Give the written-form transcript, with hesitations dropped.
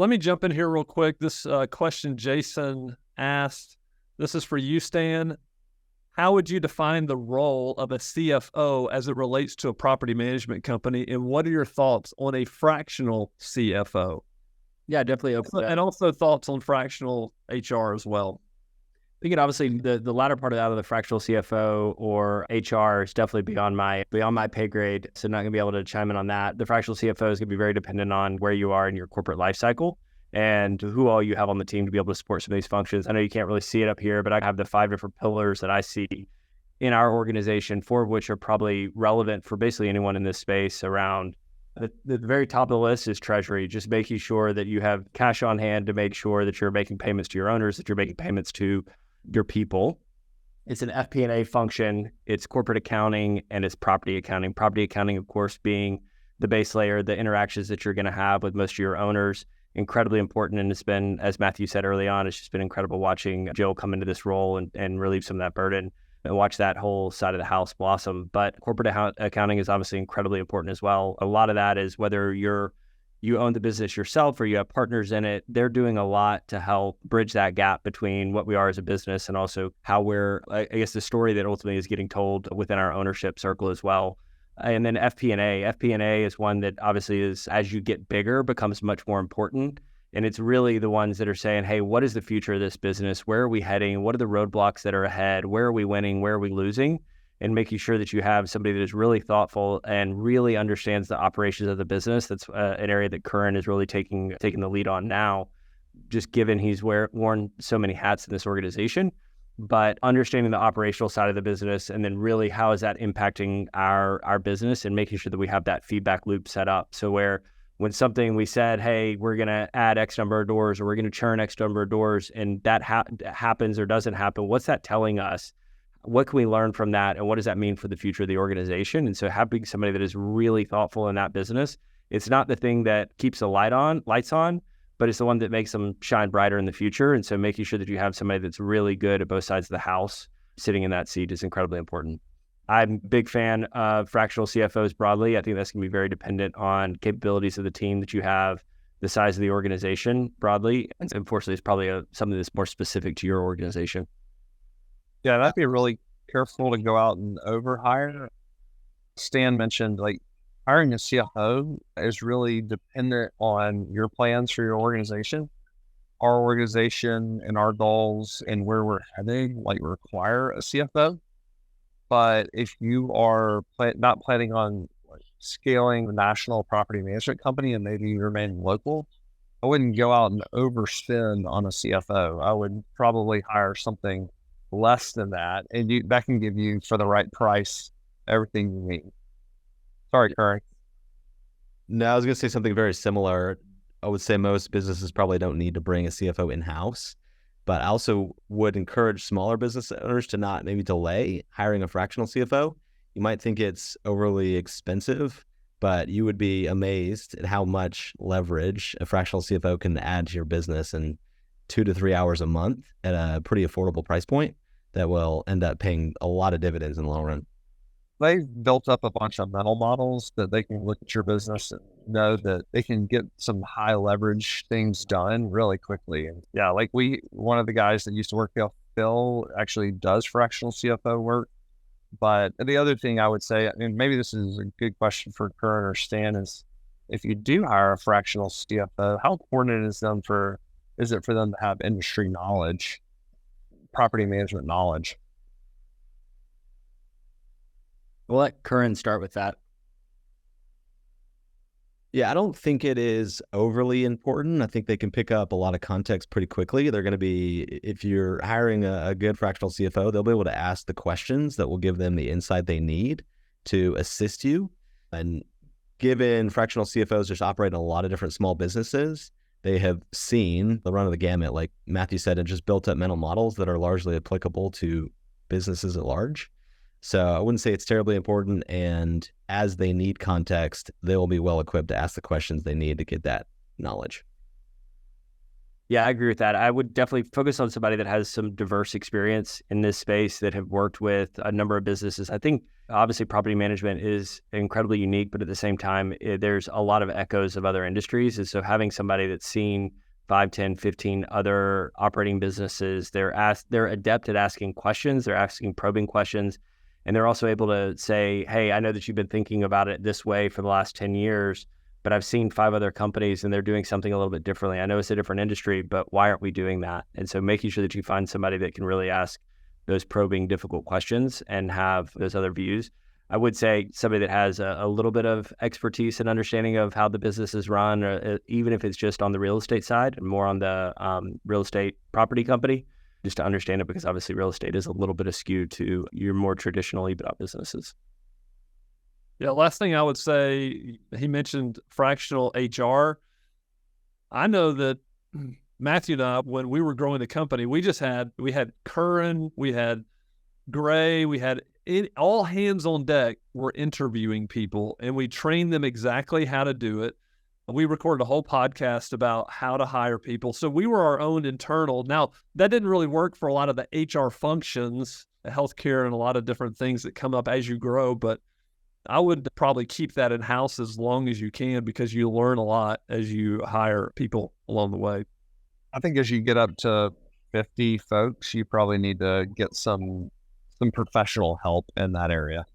Let me jump in here real quick. This question Jason asked, this is for you, Stan. How would you define the role of a CFO as it relates to a property management company? And what are your thoughts on a fractional CFO? Yeah, definitely open And also thoughts on fractional HR as well. Thinking obviously the latter part of that, of the fractional CFO or HR, is definitely beyond my pay grade. So not going to be able to chime in on that. The fractional CFO is going to be very dependent on where you are in your corporate life cycle and who all you have on the team to be able to support some of these functions. I know you can't really see it up here, but I have the 5 different pillars that I see in our organization, 4 of which are probably relevant for basically anyone in this space. Around the very top of the list is treasury, just making sure that you have cash on hand to make sure that you're making payments to your owners, that you're making payments to your people. It's an FP&A function, it's corporate accounting, and it's property accounting. Property accounting, of course, being the base layer, the interactions that you're going to have with most of your owners, incredibly important. And it's been, as Matthew said early on, it's just been incredible watching Joe come into this role and relieve some of that burden and watch that whole side of the house blossom. But corporate accounting is obviously incredibly important as well. A lot of that is whether you own the business yourself or you have partners in it, they're doing a lot to help bridge that gap between what we are as a business and also how we're, I guess, the story that ultimately is getting told within our ownership circle as well. And then FP&A. FP&A is one that obviously is, as you get bigger, becomes much more important. And it's really the ones that are saying, hey, what is the future of this business? Where are we heading? What are the roadblocks that are ahead? Where are we winning? Where are we losing? And making sure that you have somebody that is really thoughtful and really understands the operations of the business. That's an area that Curran is really taking the lead on now, just given he's worn so many hats in this organization. But understanding the operational side of the business, and then really how is that impacting our business, and making sure that we have that feedback loop set up. So when something we said, hey, we're going to add X number of doors, or we're going to churn X number of doors, and that happens or doesn't happen, what's that telling us? What can we learn from that? And what does that mean for the future of the organization? And so having somebody that is really thoughtful in that business, it's not the thing that keeps the lights on, but it's the one that makes them shine brighter in the future. And so making sure that you have somebody that's really good at both sides of the house sitting in that seat is incredibly important. I'm a big fan of fractional CFOs broadly. I think that's going to be very dependent on capabilities of the team that you have, the size of the organization broadly. And unfortunately, it's probably something that's more specific to your organization. Yeah, that'd be really careful to go out and overhire. Stan mentioned, like, hiring a CFO is really dependent on your plans for your organization. Our organization and our goals and where we're heading, like, require a CFO. But if you are not planning on scaling the national property management company and maybe you remain local, I wouldn't go out and overspend on a CFO. I would probably hire something less than that, and that can give you, for the right price, everything you need. Sorry, Curran. No, I was going to say something very similar. I would say most businesses probably don't need to bring a CFO in-house, but I also would encourage smaller business owners to not maybe delay hiring a fractional CFO. You might think it's overly expensive, but you would be amazed at how much leverage a fractional CFO can add to your business in 2 to 3 hours a month at a pretty affordable price point that will end up paying a lot of dividends in the long run. They've built up a bunch of mental models that they can look at your business and know that they can get some high leverage things done really quickly. And yeah, like one of the guys that used to work here, Phil, actually does fractional CFO work. But the other thing I would say, I mean, maybe this is a good question for Curran or Stan, is if you do hire a fractional CFO, how important is it for them to have industry knowledge, property management knowledge? We'll let Curran start with that. Yeah, I don't think it is overly important. I think they can pick up a lot of context pretty quickly. They're going to be, if you're hiring a good fractional CFO, they'll be able to ask the questions that will give them the insight they need to assist you. And given fractional CFOs just operate in a lot of different small businesses, they have seen the run of the gamut, like Matthew said, and just built up mental models that are largely applicable to businesses at large. So I wouldn't say it's terribly important. And as they need context, they will be well equipped to ask the questions they need to get that knowledge. Yeah, I agree with that. I would definitely focus on somebody that has some diverse experience in this space, that have worked with a number of businesses. I think obviously property management is incredibly unique, but at the same time, there's a lot of echoes of other industries. And so having somebody that's seen 5, 10, 15 other operating businesses, they're adept at asking questions, they're asking probing questions, and they're also able to say, hey, I know that you've been thinking about it this way for the last 10 years. But I've seen 5 other companies and they're doing something a little bit differently. I know it's a different industry, but why aren't we doing that? And so making sure that you find somebody that can really ask those probing, difficult questions and have those other views. I would say somebody that has a little bit of expertise and understanding of how the business is run, or even if it's just on the real estate side and more on the real estate property company, just to understand it, because obviously real estate is a little bit askew to your more traditional EBITDA businesses. Yeah, last thing I would say, he mentioned fractional HR. I know that Matthew and I, when we were growing the company, we had Curran, we had Gray, we had all hands on deck were interviewing people, and we trained them exactly how to do it. We recorded a whole podcast about how to hire people. So we were our own internal. Now, that didn't really work for a lot of the HR functions, healthcare, and a lot of different things that come up as you grow, but I would probably keep that in-house as long as you can, because you learn a lot as you hire people along the way. I think as you get up to 50 folks, you probably need to get some professional help in that area.